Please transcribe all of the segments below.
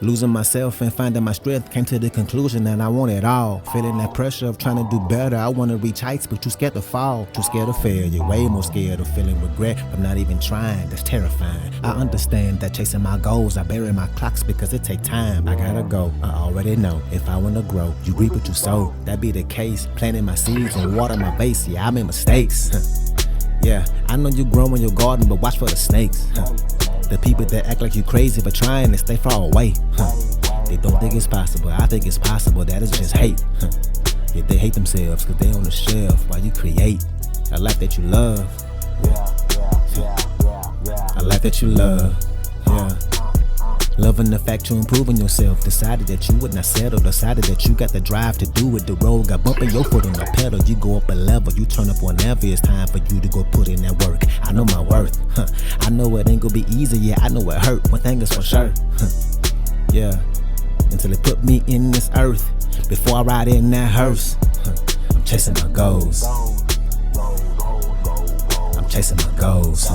Losing myself and finding my strength, came to the conclusion that I want it all. Feeling that pressure of trying to do better. I want to reach heights, but too scared to fall. Too scared of failure. Way more scared of feeling regret from not even trying. That's terrifying. I understand that chasing my goals, I bury my clocks because it take time. I gotta go. I already know. If I want to grow, you reap what you sow. That be the case. Planting my seeds and water my base. Yeah, I made mistakes. Yeah, I know you grow in your garden, but watch for the snakes. The people that act like you crazy for trying to stay far away. They don't think it's possible. I think it's possible. That is just hate. Yeah, they hate themselves because they on the shelf while you create a life that you love. A life that you love. Yeah. Loving the fact you're improving yourself. Decided that you would not settle. Decided that you got the drive to do it. The road got bumping your foot on the pedal. You go up a level. You turn up whenever it's time for you to go put in that work. I know my worth. I know it ain't gonna be easy. Yeah, I know it hurt. One thing is for sure. Yeah. Until they put me in this earth. Before I ride in that hearse. I'm chasing my goals. I'm chasing my goals.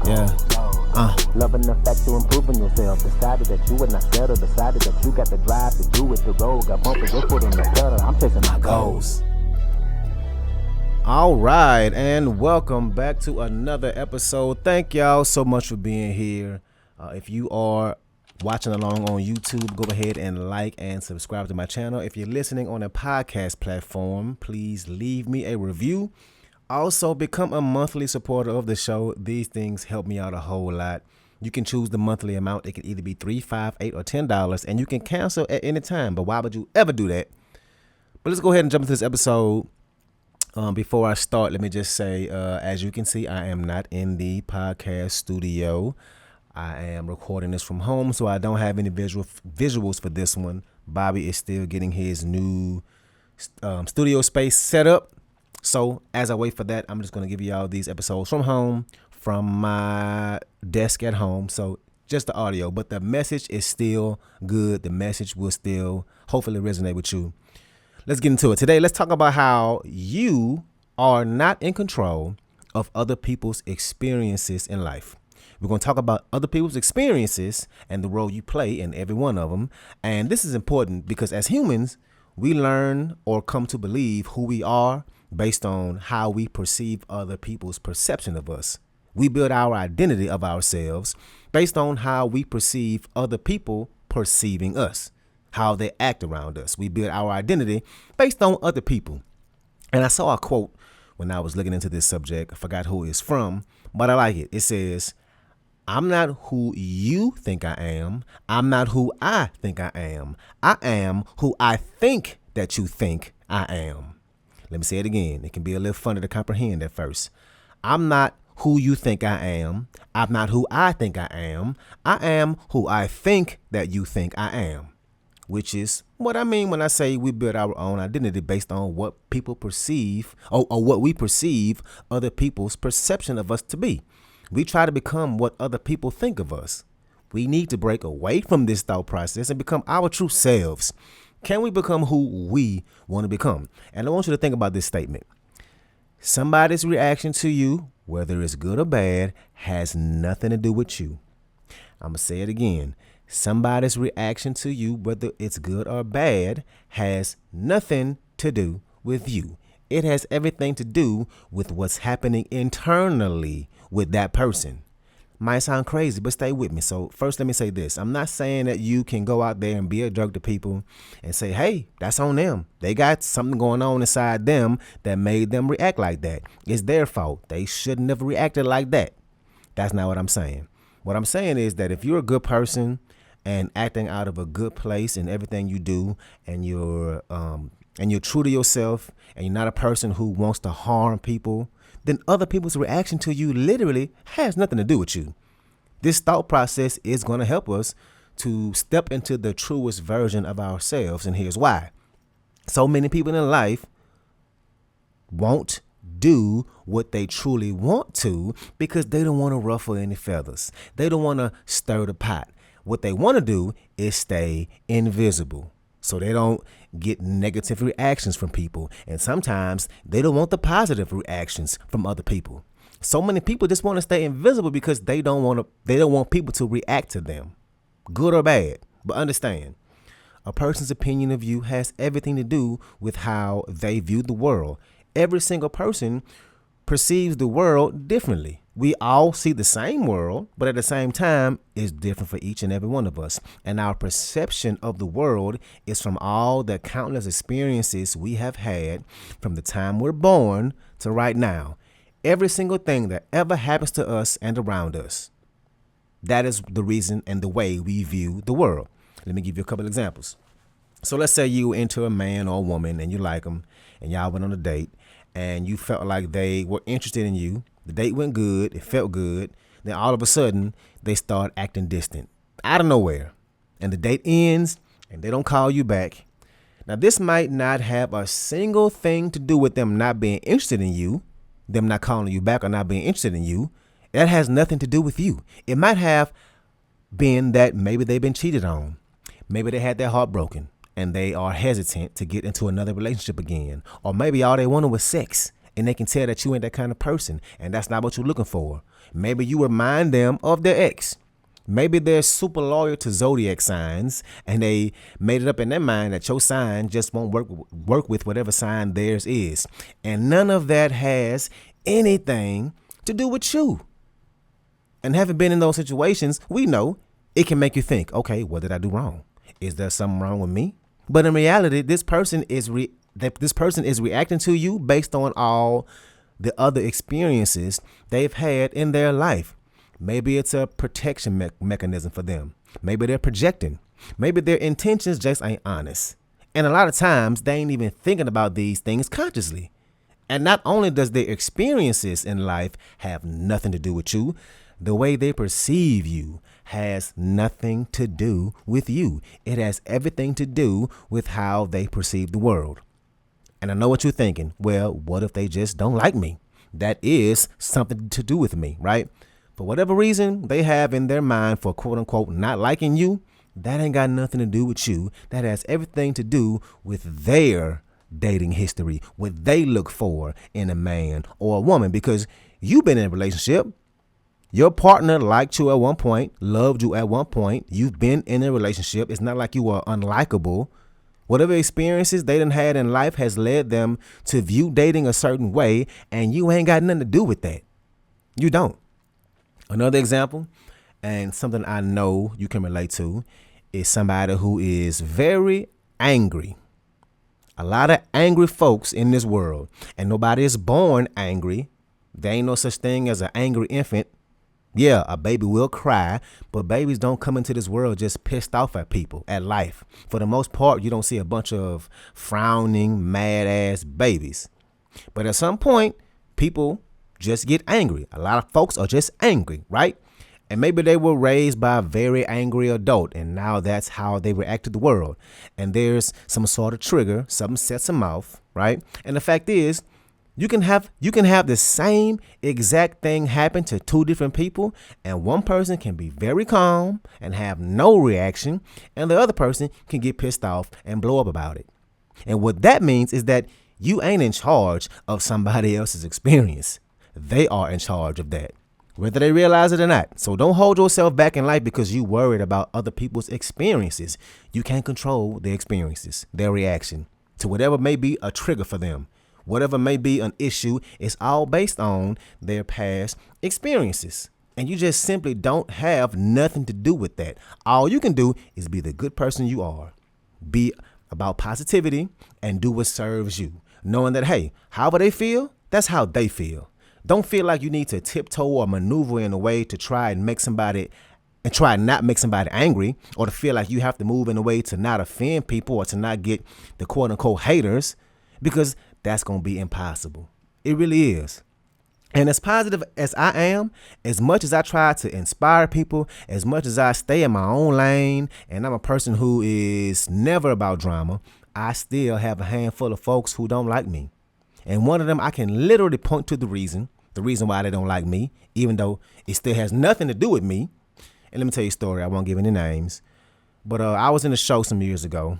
Yeah. Loving the fact you're improving yourself. Decided that you would not settle. Decided that you got the drive to do it. The road got bumping your foot on the pedal. I'm chasing my goals. All right, and welcome back to another episode. Thank y'all so much for being here. If you are watching along on YouTube, go ahead and like and subscribe to my channel. If you're listening on a podcast platform, please leave me a review. Also, become a monthly supporter of the show. These things help me out a whole lot. You can choose the monthly amount. It can either be $3, $5, $8, or $10, and you can cancel at any time. But why would you ever do that? But let's go ahead and jump into this episode. Before I start, let me just say, as you can see, I am not in the podcast studio. I am recording this from home, so I don't have any visuals for this one. Bobby is still getting his new studio space set up. So as I wait for that, I'm just going to give you all these episodes from home, from my desk at home. So just the audio, but the message is still good. The message will still hopefully resonate with you. Let's get into it. Today, let's talk about how you are not in control of other people's experiences in life. We're going to talk about other people's experiences and the role you play in every one of them. And this is important because as humans, we learn or come to believe who we are based on how we perceive other people's perception of us. We build our identity of ourselves based on how we perceive other people perceiving us, how they act around us. We build our identity based on other people. And I saw a quote when I was looking into this subject. I forgot who it's from, but I like it. It says, I'm not who you think I am. I'm not who I think I am. I am who I think that you think I am. Let me say it again. It can be a little funny to comprehend at first. I'm not who you think I am. I'm not who I think I am. I am who I think that you think I am, which is what I mean when I say we build our own identity based on what people perceive or what we perceive other people's perception of us to be. We try to become what other people think of us. We need to break away from this thought process and become our true selves. Can we become who we want to become? And I want you to think about this statement. Somebody's reaction to you, whether it's good or bad, has nothing to do with you. I'm going to say it again. Somebody's reaction to you, whether it's good or bad, has nothing to do with you. It has everything to do with what's happening internally with that person. Might sound crazy, but stay with me. So first, let me say this. I'm not saying that you can go out there and be a jerk to people and say, hey, that's on them. They got something going on inside them that made them react like that. It's their fault. They shouldn't have reacted like that. That's not what I'm saying. What I'm saying is that if you're a good person and acting out of a good place in everything you do, and you're true to yourself, and you're not a person who wants to harm people, then other people's reaction to you literally has nothing to do with you. This thought process is going to help us to step into the truest version of ourselves. And here's why. So many people in life won't do what they truly want to because they don't want to ruffle any feathers. They don't want to stir the pot. What they want to do is stay invisible, so they don't get negative reactions from people. And sometimes they don't want the positive reactions from other people. So many people just want to stay invisible because they don't want people to react to them. good or bad. But understand, a person's opinion of you has everything to do with how they view the world. Every single person perceives the world differently. We all see the same world, but at the same time, it's different for each and every one of us. And our perception of the world is from all the countless experiences we have had from the time we're born to right now. Every single thing that ever happens to us and around us. That is the reason and the way we view the world. Let me give you a couple examples. So let's say you into a man or a woman and you like them and y'all went on a date and you felt like they were interested in you. The date went good. It felt good. Then all of a sudden they start acting distant out of nowhere and the date ends and they don't call you back. Now this might not have a single thing to do with them not being interested in you, them not calling you back or not being interested in you. That has nothing to do with you. It might have been that maybe they've been cheated on. Maybe they had their heart broken and they are hesitant to get into another relationship again. Or maybe all they wanted was sex and they can tell that you ain't that kind of person and that's not what you're looking for. Maybe you remind them of their ex. Maybe they're super loyal to zodiac signs and they made it up in their mind that your sign just won't work with whatever sign theirs is. And none of that has anything to do with you. And having been in those situations, we know it can make you think, okay, what did I do wrong? Is there something wrong with me? But in reality, this person is reacting to you based on all the other experiences they've had in their life. Maybe it's a protection mechanism for them. Maybe they're projecting. Maybe their intentions just ain't honest. And a lot of times they ain't even thinking about these things consciously. And not only does their experiences in life have nothing to do with you, the way they perceive you has nothing to do with you. It has everything to do with how they perceive the world. And I know what you're thinking. Well, what if they just don't like me? That is something to do with me, right? For whatever reason they have in their mind for quote unquote not liking you, that ain't got nothing to do with you. That has everything to do with their dating history, what they look for in a man or a woman, because you've been in a relationship. Your partner liked you at one point, loved you at one point. You've been in a relationship. It's not like you are unlikable. Whatever experiences they done had in life has led them to view dating a certain way, and you ain't got nothing to do with that. You don't. Another example, and something I know you can relate to, is somebody who is very angry. A lot of angry folks in this world, and nobody is born angry. There ain't no such thing as an angry infant. Yeah, a baby will cry, but babies don't come into this world just pissed off at people, at life. For the most part, you don't see a bunch of frowning, mad-ass babies. But at some point, people just get angry. A lot of folks are just angry, right? And maybe they were raised by a very angry adult, and now that's how they react to the world. And there's some sort of trigger, something sets them off, right? And the fact is, you can have the same exact thing happen to two different people, and one person can be very calm and have no reaction, and the other person can get pissed off and blow up about it. And what that means is that you ain't in charge of somebody else's experience. They are in charge of that, whether they realize it or not. So don't hold yourself back in life because you worried about other people's experiences. You can't control their experiences, their reaction to whatever may be a trigger for them. Whatever may be an issue, it's all based on their past experiences. And you just simply don't have nothing to do with that. All you can do is be the good person you are. Be about positivity and do what serves you. Knowing that, hey, however they feel, that's how they feel. Don't feel like you need to tiptoe or maneuver in a way to try and make somebody and try and not make somebody angry, or to feel like you have to move in a way to not offend people or to not get the quote unquote haters, because that's going to be impossible. It really is. And as positive as I am, as much as I try to inspire people, as much as I stay in my own lane, and I'm a person who is never about drama, I still have a handful of folks who don't like me. And one of them, I can literally point to the reason why they don't like me, even though it still has nothing to do with me. And let me tell you a story. I won't give any names. But I was in a show some years ago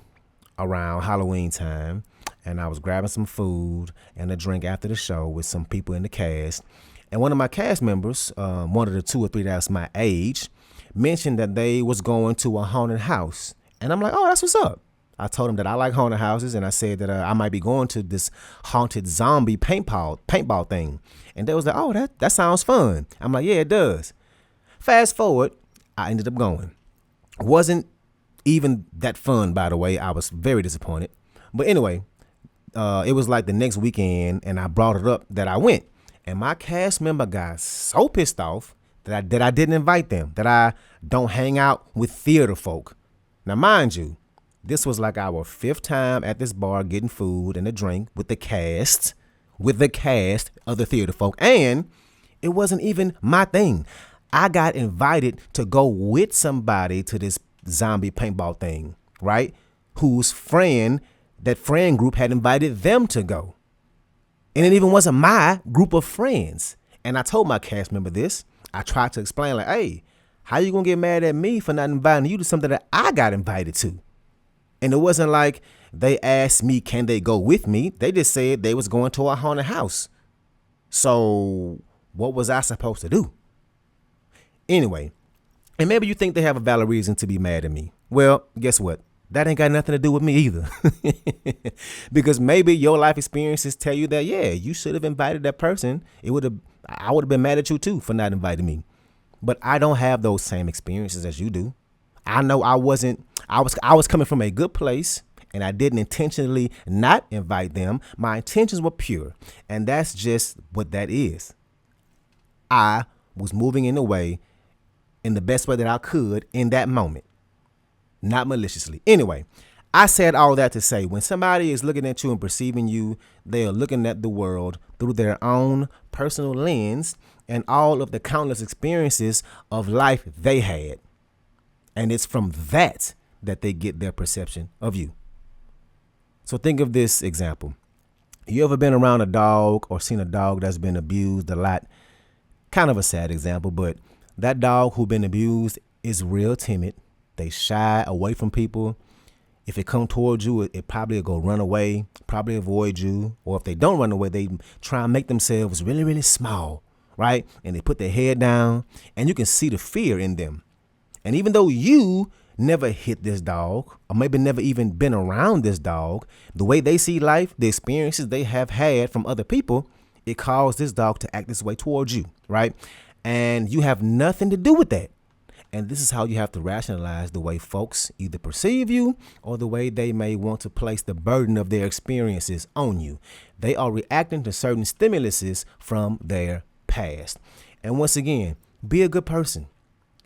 around Halloween time, and I was grabbing some food and a drink after the show with some people in the cast. And one of my cast members, one of the two or three that's my age, mentioned that they was going to a haunted house. And I'm like, oh, that's what's up. I told them that I like haunted houses, and I said that I might be going to this haunted zombie paintball thing. And they was like, oh, that sounds fun. I'm like, yeah, it does. Fast forward, I ended up going. Wasn't even that fun, by the way. I was very disappointed. But anyway, it was like the next weekend, and I brought it up that I went. And my cast member got so pissed off that I didn't invite them, that I don't hang out with theater folk. Now, mind you, this was like our 5th time at this bar getting food and a drink with the cast of the theater folk. And it wasn't even my thing. I got invited to go with somebody to this zombie paintball thing, right? Whose that friend group had invited them to go. And it even wasn't my group of friends. And I told my cast member this. I tried to explain, like, hey, how you gonna get mad at me for not inviting you to something that I got invited to? And it wasn't like they asked me, can they go with me? They just said they was going to a haunted house. So what was I supposed to do? Anyway, and maybe you think they have a valid reason to be mad at me. Well, guess what? That ain't got nothing to do with me either. Because maybe your life experiences tell you that, yeah, you should have invited that person. I would have been mad at you too for not inviting me. But I don't have those same experiences as you do. I know I was coming from a good place, and I didn't intentionally not invite them. My intentions were pure, and that's just what that is. I was moving in the best way that I could in that moment, not maliciously. Anyway, I said all that to say, when somebody is looking at you and perceiving you, they are looking at the world through their own personal lens and all of the countless experiences of life they had. And it's from that they get their perception of you. So think of this example. You ever been around a dog or seen a dog that's been abused a lot? Kind of a sad example, but that dog who been abused is real timid. They shy away from people. If it come towards you, it probably will go run away, probably avoid you. Or if they don't run away, they try and make themselves really, really small, right? And they put their head down, and you can see the fear in them. And even though you never hit this dog, or maybe never even been around this dog, the way they see life, the experiences they have had from other people, it caused this dog to act this way towards you, right? And you have nothing to do with that. And this is how you have to rationalize the way folks either perceive you or the way they may want to place the burden of their experiences on you. They are reacting to certain stimuluses from their past. And once again, be a good person.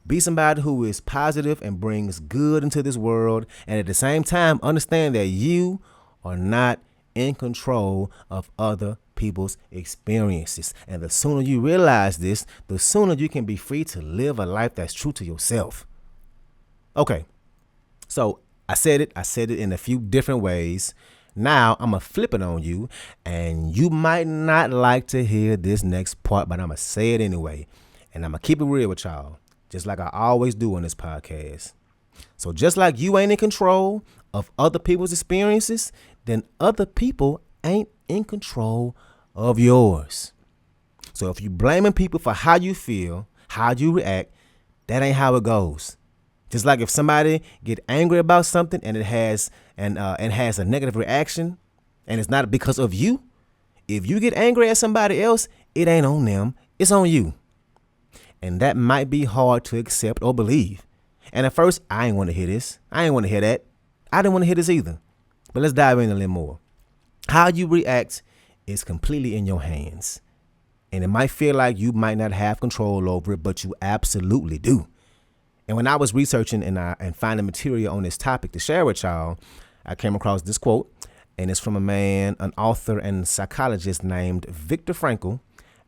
Be somebody who is positive and brings good into this world. And at the same time, understand that you are not in control of other people's experiences. And the sooner you realize this, the sooner you can be free to live a life that's true to yourself. Okay, so I said it in a few different ways. Now I'm going to flip it on you, and you might not like to hear this next part, but I'm going to say it anyway. And I'm going to keep it real with y'all, just like I always do on this podcast. So just like you ain't in control of other people's experiences, then other people ain't in control of yours. So if you blaming people for how you feel, how you react, that ain't how it goes. Just like if somebody get angry about something and it has a negative reaction, and it's not because of you. If you get angry at somebody else, it ain't on them, it's on you. And that might be hard to accept or believe. And at first, I ain't want to hear this. I ain't want to hear that. I didn't want to hear this either. But let's dive in a little more. How you react is completely in your hands. And it might feel like you might not have control over it, but you absolutely do. And when I was researching and finding material on this topic to share with y'all, I came across this quote, and it's from an author and psychologist named Viktor Frankl.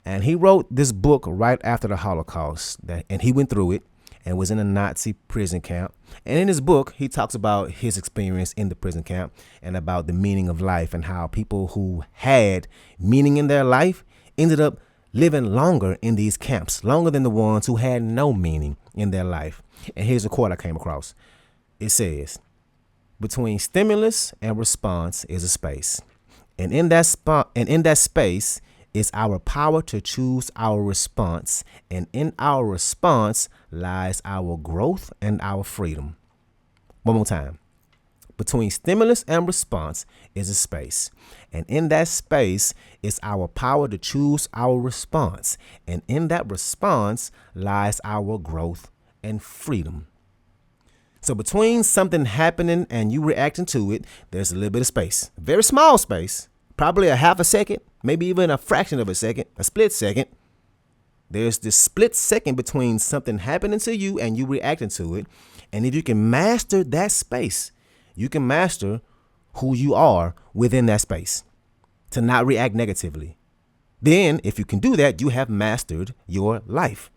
And he wrote this book right after the Holocaust, and he went through it and was in a Nazi prison camp. And in his book, he talks about his experience in the prison camp and about the meaning of life and how people who had meaning in their life ended up living longer in these camps, longer than the ones who had no meaning in their life. And here's a quote I came across. It says, "Between stimulus and response is a space. And in that space is our power to choose our response, and in our response lies our growth and our freedom. One more time. Between stimulus and response is a space. And in that space is our power to choose our response. And in that response lies our growth and freedom. So between something happening and you reacting to it, there's a little bit of space. A very small space. Probably a half a second, maybe even a fraction of a second, a split second. There's this split second between something happening to you and you reacting to it. And if you can master that space, you can master who you are within that space to not react negatively. Then, if you can do that, you have mastered your life.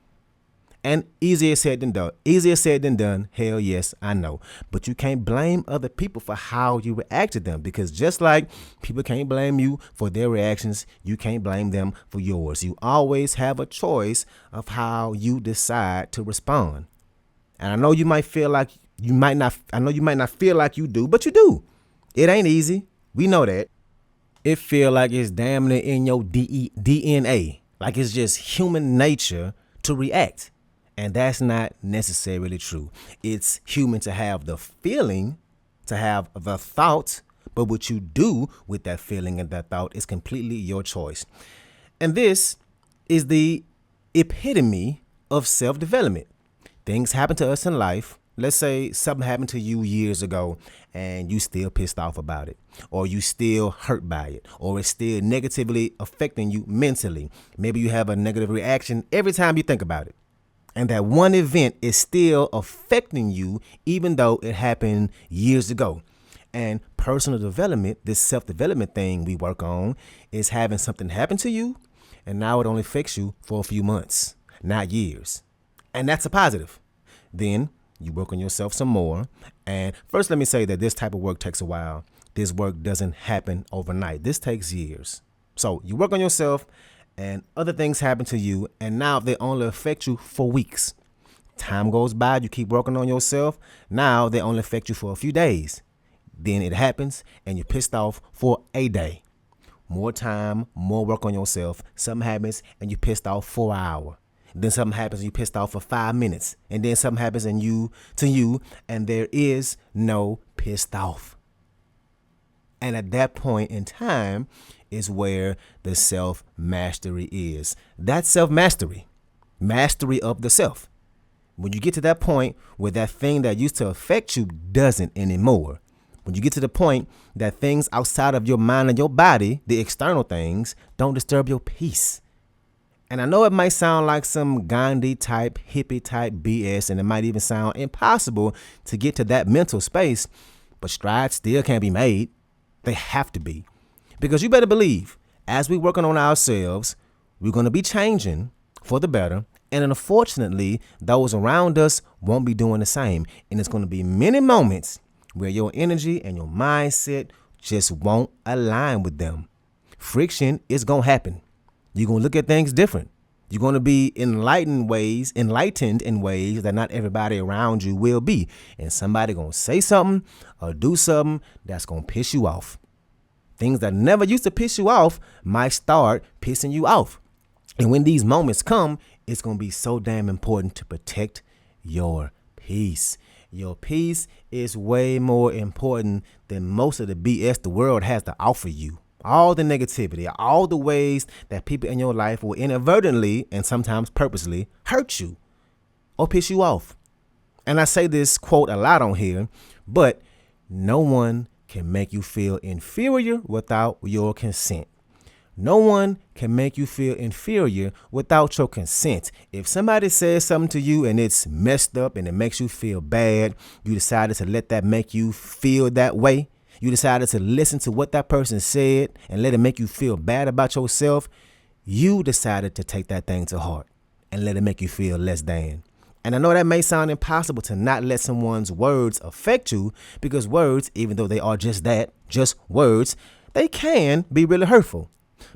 And easier said than done. Easier said than done. Hell yes, I know. But you can't blame other people for how you react to them, because just like people can't blame you for their reactions, you can't blame them for yours. You always have a choice of how you decide to respond. And I know you might feel like you might not feel like you do, but you do. It ain't easy. We know that. It feel like it's damn near in your DNA. Like it's just human nature to react. And that's not necessarily true. It's human to have the feeling, to have the thought, but what you do with that feeling and that thought is completely your choice. And this is the epitome of self-development. Things happen to us in life. Let's say something happened to you years ago and you still pissed off about it, or you still hurt by it, or it's still negatively affecting you mentally. Maybe you have a negative reaction every time you think about it. And that one event is still affecting you even though it happened years ago. And personal development, this self-development thing we work on, is having something happen to you and now it only affects you for a few months, not years. And that's a positive. Then you work on yourself some more. And first, let me say that this type of work takes a while. This work doesn't happen overnight. This takes years. So you work on yourself and other things happen to you, and now they only affect you for weeks. Time goes by, you keep working on yourself. Now they only affect you for a few days. Then it happens and you're pissed off for a day. More time, more work on yourself. Something happens and you're pissed off for an hour. Then something happens and you're pissed off for 5 minutes. And then something happens to you, and there is no pissed off. And at that point in time is where the self-mastery is. That's self-mastery. Mastery of the self. When you get to that point where that thing that used to affect you doesn't anymore. When you get to the point that things outside of your mind and your body, the external things, don't disturb your peace. And I know it might sound like some Gandhi type, hippie type BS, and it might even sound impossible to get to that mental space, but strides still can't be made. They have to be. Because you better believe, as we're working on ourselves, we're going to be changing for the better. And unfortunately, those around us won't be doing the same. And it's going to be many moments where your energy and your mindset just won't align with them. Friction is going to happen. You're going to look at things different. You're going to be enlightened in ways that not everybody around you will be. And somebody going to say something or do something that's going to piss you off. Things that never used to piss you off might start pissing you off. And when these moments come, it's going to be so damn important to protect your peace. Your peace is way more important than most of the BS the world has to offer you. All the negativity, all the ways that people in your life will inadvertently and sometimes purposely hurt you or piss you off. And I say this quote a lot on here, but no one can make you feel inferior without your consent. No one can make you feel inferior without your consent. If somebody says something to you and it's messed up and it makes you feel bad, you decided to let that make you feel that way. You decided to listen to what that person said and let it make you feel bad about yourself. You decided to take that thing to heart and let it make you feel less than. And I know that may sound impossible to not let someone's words affect you, because words, even though they are just that, just words, they can be really hurtful.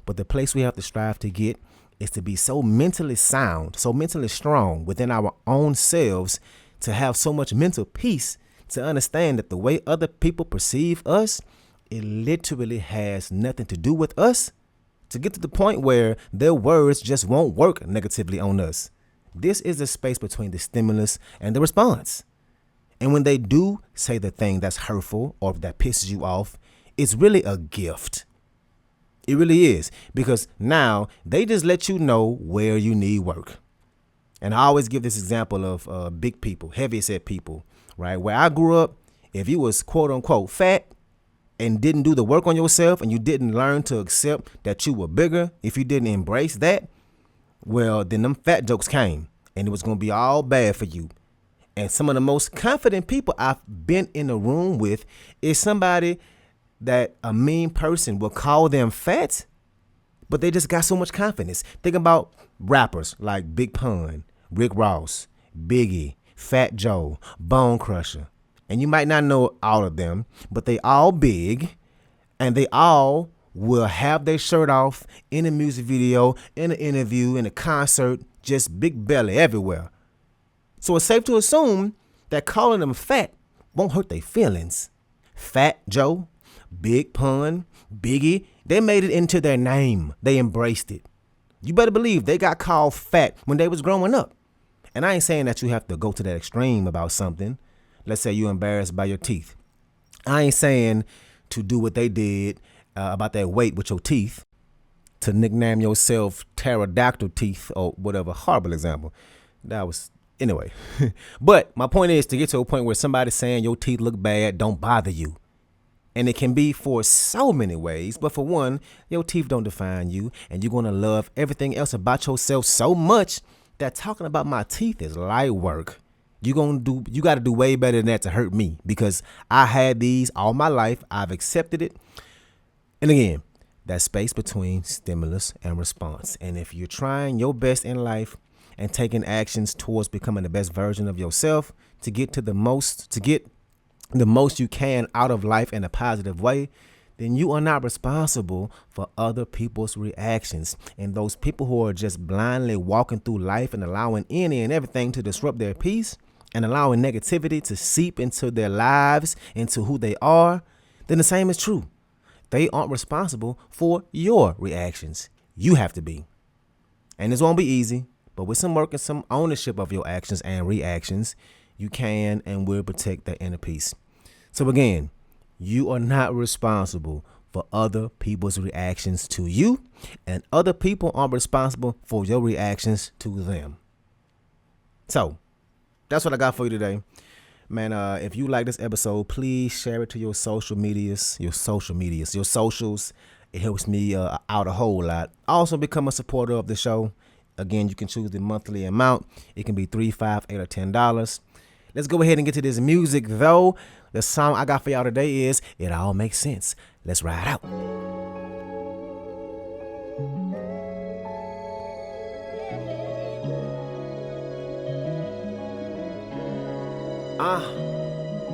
But the place we have to strive to get is to be so mentally sound, so mentally strong within our own selves, to have so much mental peace to understand that the way other people perceive us, it literally has nothing to do with us. to get to the point where their words just won't work negatively on us. This is the space between the stimulus and the response. And when they do say the thing that's hurtful or that pisses you off, it's really a gift. It really is, because now they just let you know where you need work. And I always give this example of big people, heavyset people, right? Where I grew up, if you was quote unquote fat and didn't do the work on yourself and you didn't learn to accept that you were bigger, if you didn't embrace that, well, then them fat jokes came and it was going to be all bad for you. And some of the most confident people I've been in a room with is somebody that a mean person will call them fat, but they just got so much confidence. Think about rappers like Big Pun, Rick Ross, Biggie, Fat Joe, Bone Crusher. And you might not know all of them, but they all big, and they all will have their shirt off in a music video, in an interview, in a concert, just big belly everywhere. So it's safe to assume that calling them fat won't hurt their feelings. Fat Joe, Big Pun, Biggie, they made it into their name. They embraced it. You better believe they got called fat when they was growing up. And I ain't saying that you have to go to that extreme about something. Let's say you're embarrassed by your teeth. I ain't saying to do what they did about that weight with your teeth, to nickname yourself pterodactyl teeth or whatever. Horrible example. That was, anyway. But my point is to get to a point where somebody's saying your teeth look bad don't bother you. And it can be for so many ways. But for one, your teeth don't define you. And you're going to love everything else about yourself so much that talking about my teeth is light work. You got to do way better than that to hurt me, because I had these all my life. I've accepted it. And again, that space between stimulus and response. And if you're trying your best in life and taking actions towards becoming the best version of yourself to get the most you can out of life in a positive way, then you are not responsible for other people's reactions. And those people who are just blindly walking through life and allowing any and everything to disrupt their peace and allowing negativity to seep into their lives, into who they are, then the same is true. They aren't responsible for your reactions. You have to be. And this won't be easy, but with some work and some ownership of your actions and reactions, you can and will protect that inner peace. So again, you are not responsible for other people's reactions to you, and other people aren't responsible for your reactions to them. So that's what I got for you today. Man, if you like this episode, please share it to your socials. It helps me out a whole lot. Also, become a supporter of the show. Again, you can choose the monthly amount. It can be $3, $5, $8, or $10. Let's go ahead and get to this music, though. The song I got for y'all today is It All Makes Sense. Let's ride out.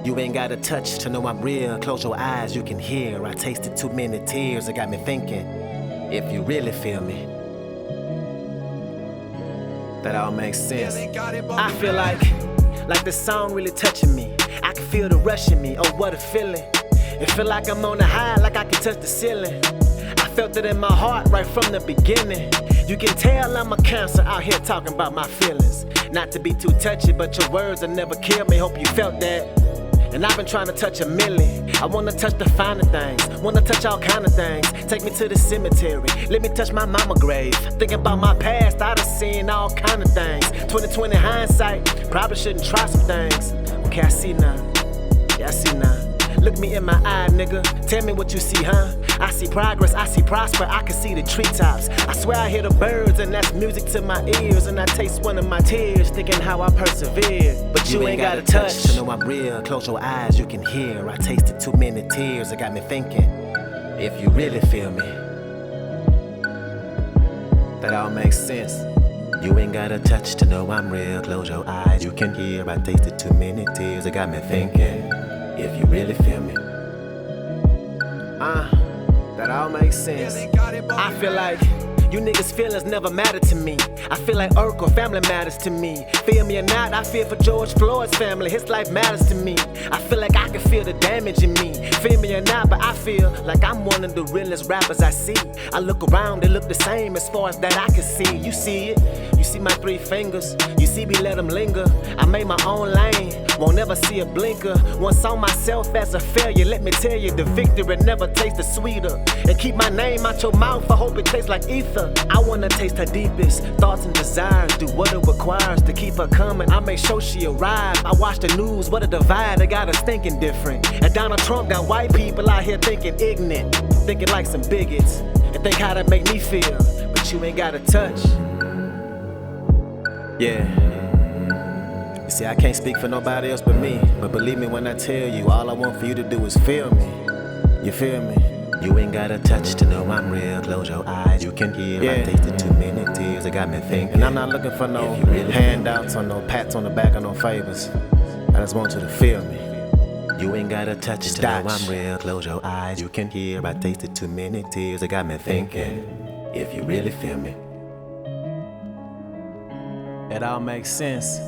You ain't got a touch to know I'm real. Close your eyes, you can hear. I tasted too many tears, it got me thinking. If you really feel me, that all makes sense. I feel like the song really touching me. I can feel the rush in me, oh what a feeling. It feel like I'm on a high, like I can touch the ceiling. I felt it in my heart right from the beginning. You can tell I'm a Cancer out here talking about my feelings. Not to be too touchy, but your words will never kill me. Hope you felt that. And I've been trying to touch a million. I wanna touch the finer things, wanna touch all kind of things. Take me to the cemetery, let me touch my mama grave. Thinking about my past, I done seen all kind of things. 2020 hindsight, probably shouldn't try some things. Okay, I see now, yeah I see now. Look me in my eye, nigga, tell me what you see, huh? I see progress, I see prosper, I can see the treetops. I swear I hear the birds and that's music to my ears. And I taste one of my tears, thinking how I persevered. But you ain't got a touch to know I'm real. Close your eyes, you can hear. I tasted too many tears, it got me thinking. If you really feel me, that all makes sense. You ain't got a touch to know I'm real. Close your eyes, you can hear. I tasted too many tears, it got me thinking. If you really feel me, that all makes sense. I feel like You niggas' feelings never matter to me. I feel like Urkel, family matters to me. Feel me or not, I feel for George Floyd's family. His life matters to me. I feel like I can feel the damage in me. Feel me or not, but I feel like I'm one of the realest rappers I see. I look around, they look the same as far as that I can see. You see it? You see my 3 fingers? You see me let them linger? I made my own lane, won't ever see a blinker. Once saw myself as a failure, let me tell you, the victory never tasted sweeter. And keep my name out your mouth, I hope it tastes like ether. I wanna taste her deepest thoughts and desires, do what it requires to keep her coming. I make sure she arrive. I watch the news, what a divide, they got us thinking different. And Donald Trump got white people out here thinking ignorant, thinking like some bigots, and think how that make me feel, but you ain't got a touch. Yeah. You see, I can't speak for nobody else but me, but believe me when I tell you, all I want for you to do is feel me. You feel me? You ain't got a touch to know I'm real. Close your eyes, you can hear. I tasted too many tears, it got me thinking. And I'm not looking for no handouts or no pats on the back or no favors. I just want you to feel me. You ain't got a touch to know I'm real. Close your eyes, you can hear. I tasted too many tears, it got me thinking. If you really feel me. It all makes sense.